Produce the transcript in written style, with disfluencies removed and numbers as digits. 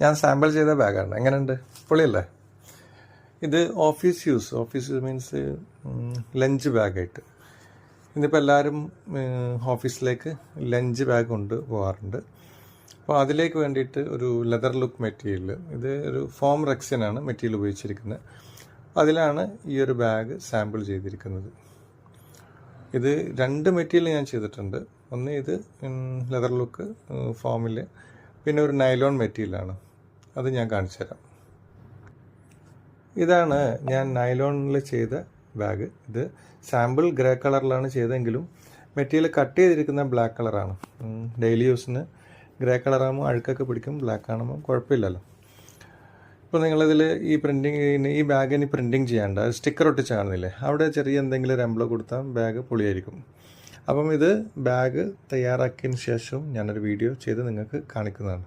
ഞാൻ സാമ്പിൾ ചെയ്ത ബാഗാണ്. എങ്ങനെയുണ്ട്? പൊളിയല്ലേ? ഇത് ഓഫീസ് മീൻസ് ലഞ്ച് ബാഗായിട്ട്. ഇന്നിപ്പോൾ എല്ലാവരും ഓഫീസിലേക്ക് ലഞ്ച് ബാഗ് കൊണ്ട് പോകാറുണ്ട്. അപ്പോൾ അതിലേക്ക് വേണ്ടിയിട്ട് ഒരു ലെതർ ലുക്ക് മെറ്റീരിയൽ, ഇത് ഒരു ഫോം റെക്സിനാണ് മെറ്റീരിയൽ ഉപയോഗിച്ചിരിക്കുന്നത്. അതിലാണ് ഈ ഒരു ബാഗ് സാമ്പിൾ ചെയ്തിരിക്കുന്നത്. ഇത് 2 മെറ്റീരിയൽ ഞാൻ ചെയ്തിട്ടുണ്ട്. ഒന്ന് ഇത് ലെതർ ലുക്ക് ഫോമിൽ, പിന്നെ ഒരു നൈലോൺ മെറ്റീരിയലാണ്. അത് ഞാൻ കാണിച്ചു തരാം. ഇതാണ് ഞാൻ നൈലോണിൽ ചെയ്ത ബാഗ്. ഇത് സാമ്പിൾ ഗ്രേ കളറിലാണ് ചെയ്തെങ്കിലും മെറ്റീരിയൽ കട്ട് ചെയ്തിരിക്കുന്ന ബ്ലാക്ക് കളറാണ്. ഡെയിലി യൂസിന് ഗ്രേ കളറാകുമ്പോൾ അഴുക്കൊക്കെ പിടിക്കും, ബ്ലാക്ക് ആകുമ്പോൾ കുഴപ്പമില്ലല്ലോ. ഇപ്പോൾ നിങ്ങളിതിൽ ഈ ബാഗിന് പ്രിൻറ്റിങ് ചെയ്യാണ്ട് സ്റ്റിക്കർ ഒട്ടിച്ച് കാണുന്നില്ലേ, അവിടെ ചെറിയ എന്തെങ്കിലും ഒരു എംബ്ലം കൊടുത്താൽ ബാഗ് പൊളിയായിരിക്കും. അപ്പം ഇത് ബാഗ് തയ്യാറാക്കിയതിന് ശേഷം ഞാനൊരു വീഡിയോ ചെയ്ത് നിങ്ങൾക്ക് കാണിക്കുന്നതാണ്.